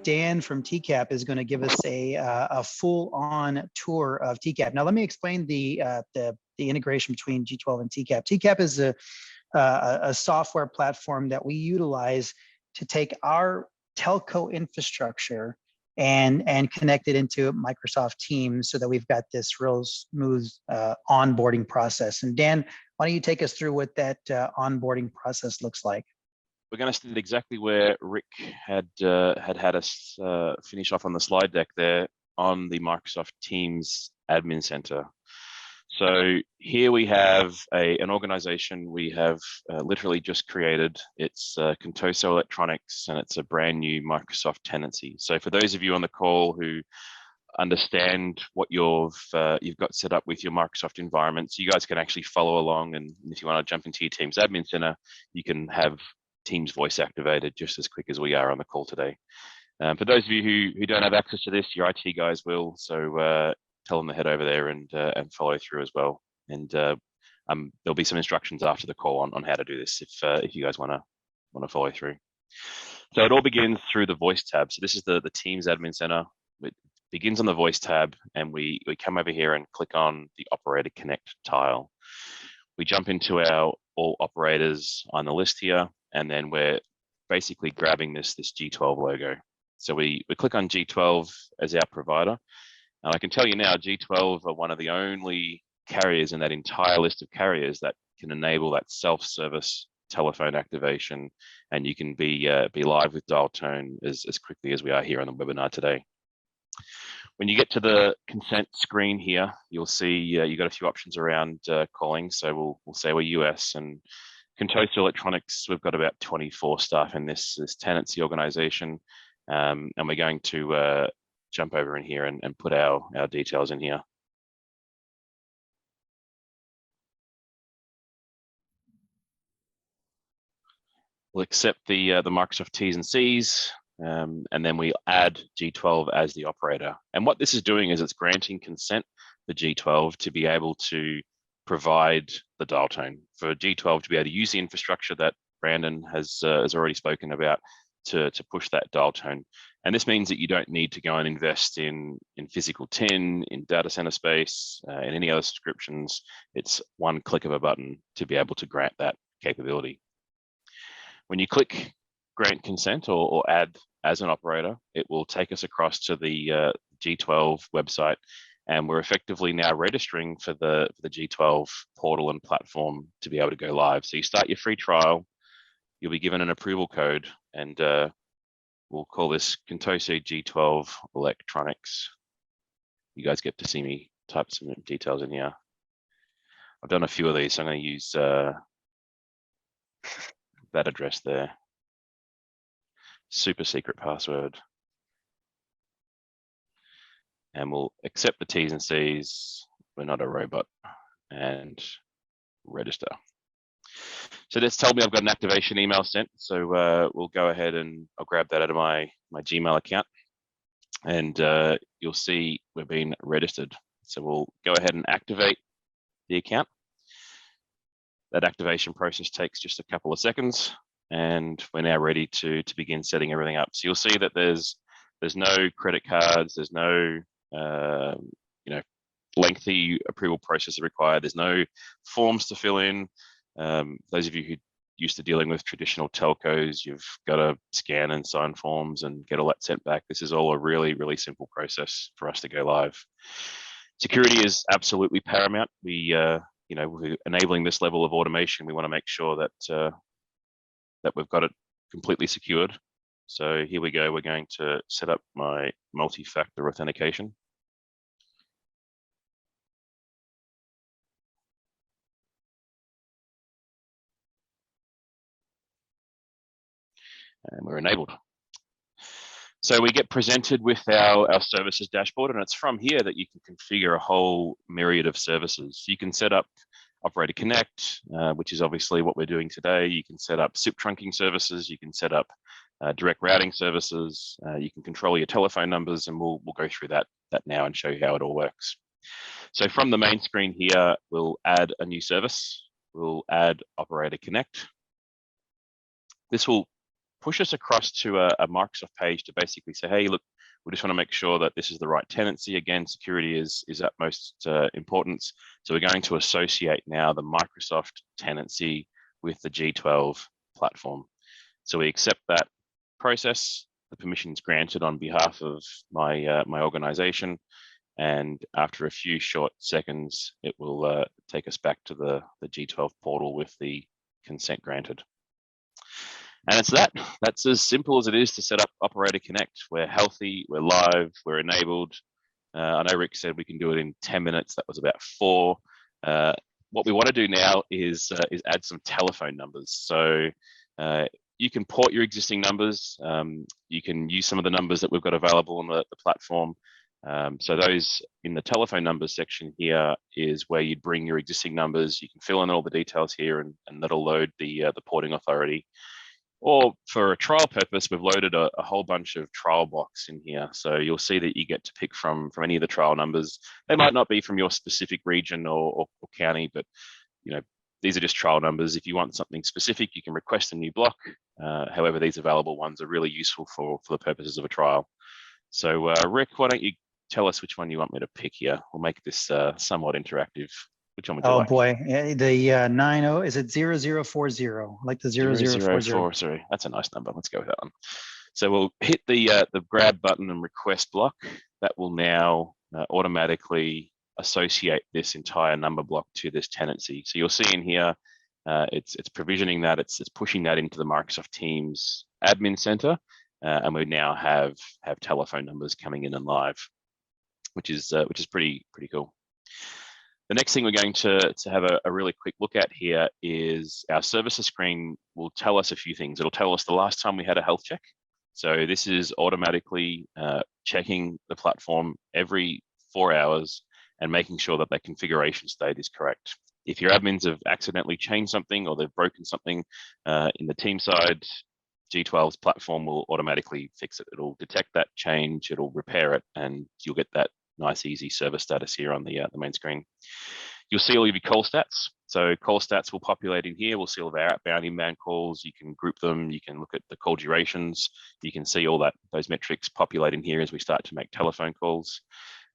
Dan from TCAP is going to give us a full-on tour of TCAP. Now, let me explain the integration between G12 and TCAP. TCAP is a software platform that we utilize to take our telco infrastructure and connect it into Microsoft Teams so that we've got this real smooth onboarding process. And Dan, why don't you take us through what that onboarding process looks like? We're going to start exactly where Rick had us finish off on the slide deck there on the Microsoft Teams Admin Center. So here we have an organization we have literally just created. It's Contoso Electronics, and it's a brand new Microsoft tenancy. So for those of you on the call who understand what you've got set up with your Microsoft environments, you guys can actually follow along. And if you want to jump into your Teams Admin Center, you can have Teams voice activated just as quick as we are on the call today. For those of you who don't have access to this, your IT guys will. So tell them to head over there and follow through as well. And there'll be some instructions after the call on how to do this if you guys want to follow through. So it all begins through the voice tab. So this is the Teams Admin Center. It begins on the voice tab, and we come over here and click on the Operator Connect tile. We jump into our all operators on the list here, and then we're basically grabbing this G12 logo. So we click on G12 as our provider. And I can tell you now, G12 are one of the only carriers in that entire list of carriers that can enable that self-service telephone activation, and you can be live with dial tone as quickly as we are here on the webinar today. When you get to the consent screen here, you'll see you've got a few options around calling. So we'll say we're US, and Contoso Electronics, we've got about 24 staff in this tenancy organization, and we're going to jump over in here and put our details in here. We'll accept the Microsoft T's and C's, and then we add G12 as the operator. And what this is doing is it's granting consent for G12 to be able to provide the dial tone, for G12 to be able to use the infrastructure that Brandon has already spoken about to push that dial tone. And this means that you don't need to go and invest in physical tin, in data center space, and any other subscriptions. It's one click of a button to be able to grant that capability. When you click grant consent or add as an operator, it will take us across to the G12 website, and we're effectively now registering for the G12 portal and platform to be able to go live. So you start your free trial, you'll be given an approval code, and we'll call this Contoso G12 Electronics. You guys get to see me type some details in here. I've done a few of these, so I'm going to use that address there. Super secret password. And we'll accept the T's and C's. We're not a robot, and register. So that's told me I've got an activation email sent. So we'll go ahead and I'll grab that out of my Gmail account, and you'll see we're being registered. So we'll go ahead and activate the account. That activation process takes just a couple of seconds, and we're now ready to begin setting everything up. So you'll see that there's no credit cards, there's no lengthy approval process required. There's no forms to fill in. Those of you who used to dealing with traditional telcos, you've got to scan and sign forms and get all that sent back. This is all a really, really simple process for us to go live. Security is absolutely paramount. We're enabling this level of automation. We want to make sure that that we've got it completely secured. So here we go. We're going to set up my multi-factor authentication. And we're enabled. So we get presented with our services dashboard, and it's from here that you can configure a whole myriad of services. You can set up Operator Connect, which is obviously what we're doing today. You can set up SIP trunking services. You can set up direct routing services. You can control your telephone numbers, and we'll go through that now and show you how it all works. So from the main screen here, we'll add a new service. We'll add Operator Connect. This will push us across to a Microsoft page to basically say, hey, look, we just want to make sure that this is the right tenancy. Again, security is utmost importance. So we're going to associate now the Microsoft tenancy with the G12 platform. So we accept that process. The permission is granted on behalf of my my organization. And after a few short seconds, it will take us back to the G12 portal with the consent granted. And it's that. That's as simple as it is to set up Operator Connect. We're healthy, we're live, we're enabled. I know Rick said we can do it in 10 minutes. That was about 4. What we want to do now is add some telephone numbers. So you can port your existing numbers. You can use some of the numbers that we've got available on the platform. So those in the telephone numbers section here is where you'd bring your existing numbers. You can fill in all the details here, and that'll load the porting authority. Or for a trial purpose, we've loaded a whole bunch of trial blocks in here. So you'll see that you get to pick from any of the trial numbers. They might not be from your specific region or county, but these are just trial numbers. If you want something specific, you can request a new block. However, these available ones are really useful for the purposes of a trial. So Rick, why don't you tell us which one you want me to pick here? We'll make this somewhat interactive. Which one would you like? Oh boy, the 90, is it 0040? I like the 0040. Sorry, that's a nice number. Let's go with that one. So we'll hit the grab button and request block. That will now automatically associate this entire number block to this tenancy. So you'll see in here, it's provisioning that, it's pushing that into the Microsoft Teams admin center, and we now have telephone numbers coming in and live, which is pretty cool. The next thing we're going to have a really quick look at here is our services screen will tell us a few things. It'll tell us the last time we had a health check. So this is automatically checking the platform every 4 hours and making sure that configuration state is correct. If your admins have accidentally changed something or they've broken something in the team side, G12's platform will automatically fix it. It'll detect that change, it'll repair it, and you'll get that nice, easy service status here on the main screen. You'll see all of your call stats. So call stats will populate in here. We'll see all of our outbound, inbound calls. You can group them. You can look at the call durations. You can see all those metrics populate in here as we start to make telephone calls.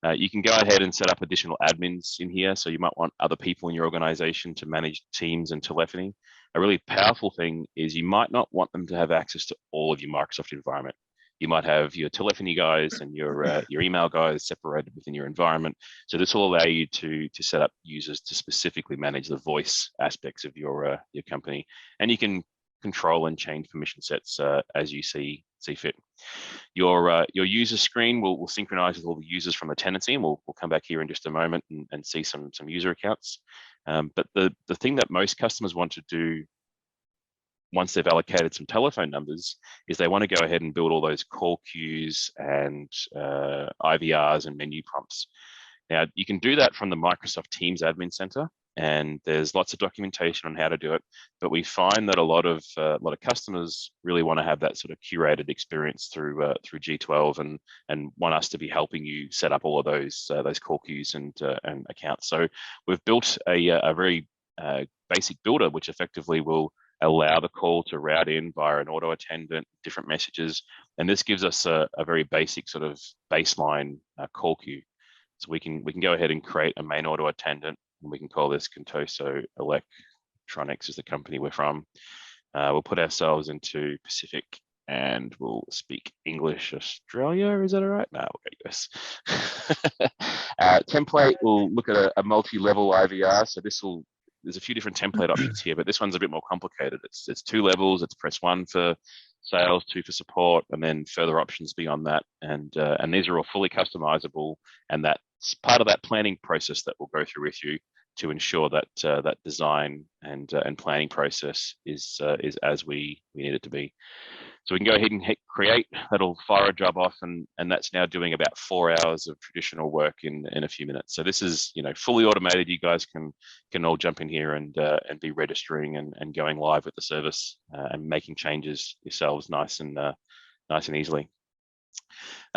You can go ahead and set up additional admins in here. So you might want other people in your organization to manage Teams and telephony. A really powerful thing is you might not want them to have access to all of your Microsoft environment. You might have your telephony guys and your email guys separated within your environment. So this will allow you to set up users to specifically manage the voice aspects of your company, and you can control and change permission sets as you see fit. Your user screen will synchronize with all the users from the tenancy, and we'll come back here in just a moment and see some user accounts. But the thing that most customers want to do once they've allocated some telephone numbers is they want to go ahead and build all those call queues and IVRs and menu prompts. Now, you can do that from the Microsoft Teams Admin Center, and there's lots of documentation on how to do it. But we find that a lot of customers really want to have that sort of curated experience through G12 and want us to be helping you set up all of those call queues and accounts. So we've built a very basic builder, which effectively will allow the call to route in via an auto attendant, different messages. And this gives us a very basic sort of baseline call queue. So we can go ahead and create a main auto attendant, and we can call this Contoso Electronics is the company we're from. We'll put ourselves into Pacific and we'll speak English Australia. Is that all right? No, we'll go US. Template, we'll look at a multi-level IVR. So there's a few different template options here, but this one's a bit more complicated. It's 2 levels. It's press 1 for sales, 2 for support, and then further options beyond that. And these are all fully customizable, and that's part of that planning process that we'll go through with you to ensure that that design and planning process is as we need it to be. So we can go ahead and hit create. That'll fire a job off, and that's now doing about 4 hours of traditional work in a few minutes. So this is fully automated. You guys can all jump in here and be registering and going live with the service and making changes yourselves nice and easily.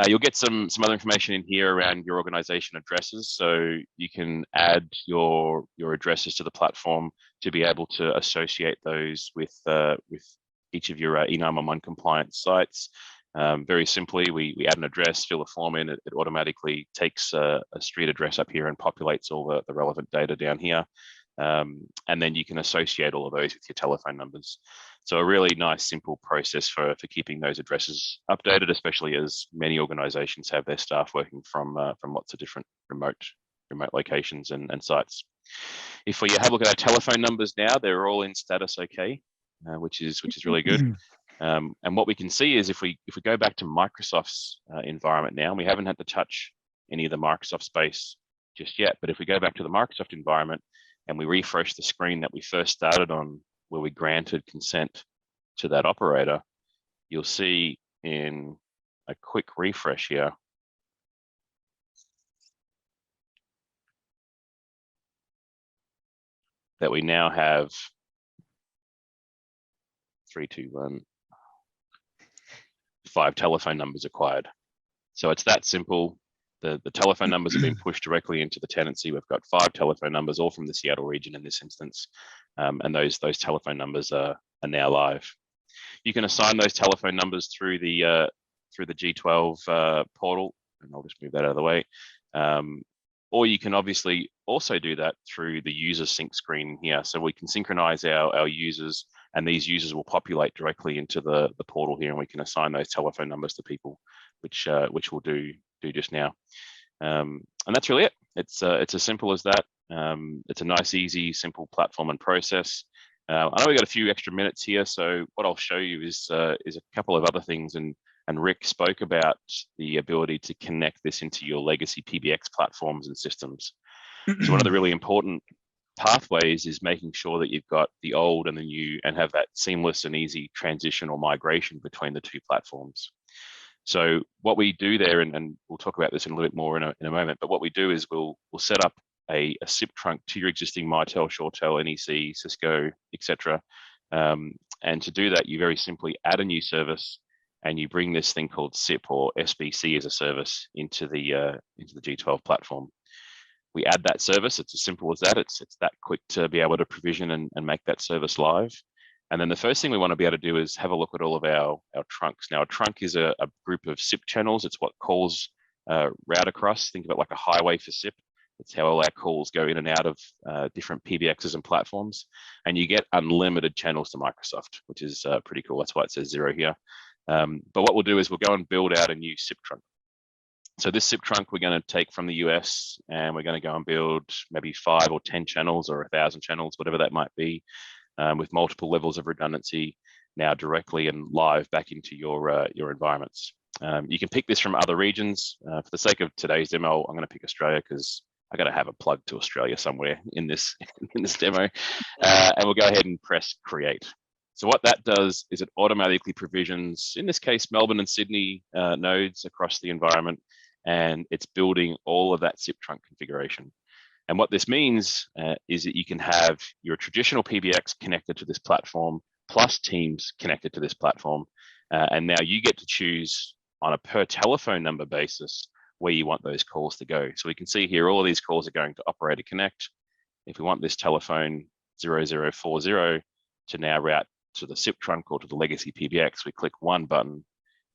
You'll get some other information in here around your organization addresses. So you can add your addresses to the platform to be able to associate those with each of your E911 compliant sites. Very simply, we add an address, fill a form in, it automatically takes a street address up here and populates all the relevant data down here. And then you can associate all of those with your telephone numbers. So a really nice, simple process for keeping those addresses updated, especially as many organizations have their staff working from lots of different remote locations and sites. If we have a look at our telephone numbers now, they're all in status okay, which is really good. And what we can see is if we go back to Microsoft's environment now, we haven't had to touch any of the Microsoft space just yet, but if we go back to the Microsoft environment and we refresh the screen that we first started on, where we granted consent to that operator, you'll see in a quick refresh here that we now have 5 telephone numbers acquired. So it's that simple. The telephone numbers have been pushed directly into the tenancy. We've got 5 telephone numbers, all from the Seattle region in this instance, and those telephone numbers are now live. You can assign those telephone numbers through the G12 portal, and I'll just move that out of the way. Or you can obviously also do that through the user sync screen here. So we can synchronize our users, and these users will populate directly into the portal here, and we can assign those telephone numbers to people, which we'll do just now. And that's really it. It's as simple as that. It's a nice, easy, simple platform and process. I know we got a few extra minutes here, so what I'll show you is a couple of other things. And Rick spoke about the ability to connect this into your legacy PBX platforms and systems. So one of the really important pathways is making sure that you've got the old and the new, and have that seamless and easy transition or migration between the two platforms. So what we do there, and we'll talk about this in a little bit more in a moment, but what we do is we'll set up a SIP trunk to your existing Mitel, ShoreTel, NEC, Cisco, etc. And to do that, you very simply add a new service, and you bring this thing called SIP or SBC as a service into the G12 platform. We add that service. It's as simple as that. It's that quick to be able to provision and make that service live. And then the first thing we want to be able to do is have a look at all of our trunks. Now, a trunk is a group of SIP channels. It's what calls route across. Think of it like a highway for SIP. It's how all our calls go in and out of different PBXs and platforms. And you get unlimited channels to Microsoft, which is pretty cool. That's why it says 0 here. But what we'll do is we'll go and build out a new SIP trunk. So this SIP trunk we're going to take from the US, and we're going to go and build maybe 5 or 10 channels or 1,000 channels, whatever that might be, with multiple levels of redundancy now directly and live back into your environments. You can pick this from other regions. For the sake of today's demo, I'm going to pick Australia because I got to have a plug to Australia somewhere in this demo, and we'll go ahead and press create. So what that does is it automatically provisions, in this case, Melbourne and Sydney nodes across the environment, and it's building all of that SIP trunk configuration. And what this means is that you can have your traditional PBX connected to this platform, plus Teams connected to this platform, and now you get to choose on a per telephone number basis where you want those calls to go. So we can see here all of these calls are going to Operator Connect. If we want this telephone 0040 to now route to the SIP trunk or to the legacy PBX, we click one button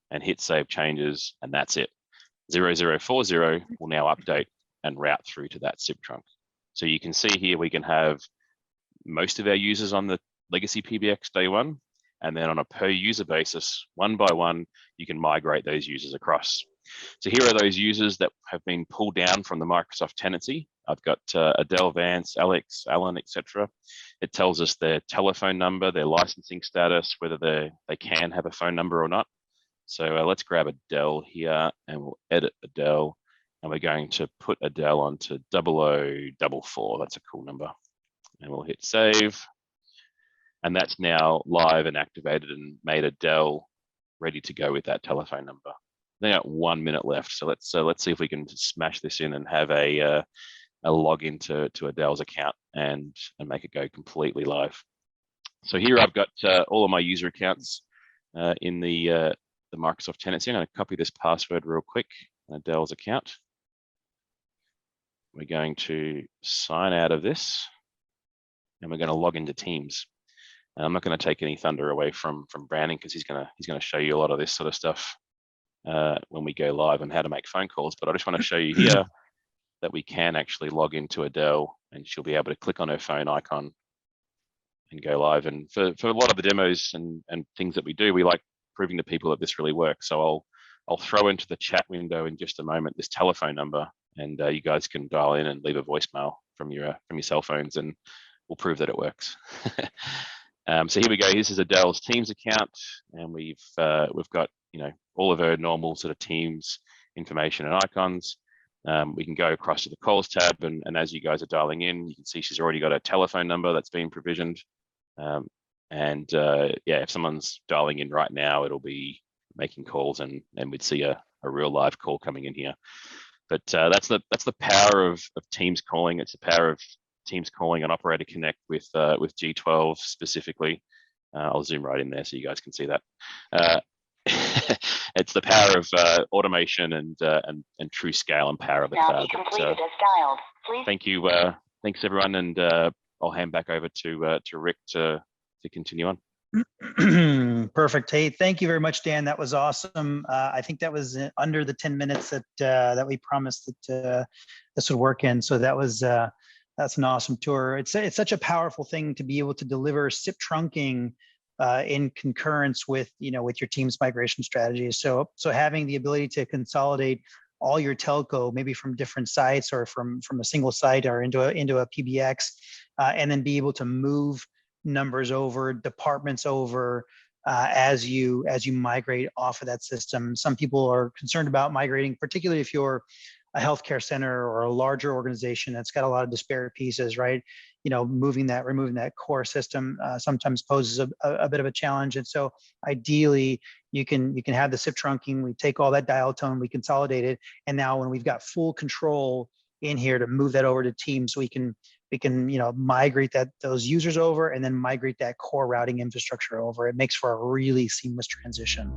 and hit Save Changes, and that's it. 0040 will now update and route through to that SIP trunk. So you can see here we can have most of our users on the legacy PBX day one, and then on a per user basis, one by one, you can migrate those users across. So here are those users that have been pulled down from the Microsoft tenancy. I've got Adele, Vance, Alex, Alan, etc. It tells us their telephone number, their licensing status, whether they can have a phone number or not. So let's grab Adele here, and we'll edit Adele, and we're going to put Adele onto 0044. That's a cool number. And we'll hit save. And that's now live and activated and made Adele ready to go with that telephone number. They got 1 minute left. So let's see if we can smash this in and have a login to Adele's account and make it go completely live. So here I've got all of my user accounts in the Microsoft tenancy. I'm going to copy this password real quick, Adele's account. We're going to sign out of this, and we're going to log into Teams. And I'm not going to take any thunder away from Brandon, because he's going to show you a lot of this sort of stuff when we go live on how to make phone calls. But I just want to show you here that we can actually log into Adele, and she'll be able to click on her phone icon and go live. And for a lot of the demos and things that we do, we like proving to people that this really works. So I'll throw into the chat window in just a moment this telephone number, and you guys can dial in and leave a voicemail from your cell phones, and we'll prove that it works. So here we go. This is Adele's Teams account, and we've got all of her normal sort of Teams information and icons. We can go across to the calls tab, and as you guys are dialing in, you can see she's already got a telephone number that's been provisioned. If someone's dialing in right now, it'll be making calls, and we'd see a real live call coming in here. But that's the power of Teams calling. It's the power of Teams calling on Operator Connect with G12 specifically. I'll zoom right in there so you guys can see that. It's the power of automation and true scale and power of the cloud. Thank you. Thanks everyone, and I'll hand back over to Rick to continue on. Perfect. Hey, thank you very much, Dan. That was awesome. I think that was under the 10 minutes that we promised that this would work in. So that's an awesome tour. It's such a powerful thing to be able to deliver SIP trunking in concurrence with your Teams migration strategies. So having the ability to consolidate all your telco, maybe from different sites or from a single site or into a PBX, and then be able to move numbers over, departments over as you migrate off of that system. Some people are concerned about migrating, particularly if you're a healthcare center or a larger organization that's got a lot of disparate pieces, right? Removing that core system sometimes poses a bit of a challenge. And so ideally, you can have the SIP trunking, we take all that dial tone, we consolidate it. And now when we've got full control in here to move that over to Teams, we can migrate those users over and then migrate that core routing infrastructure over. It makes for a really seamless transition.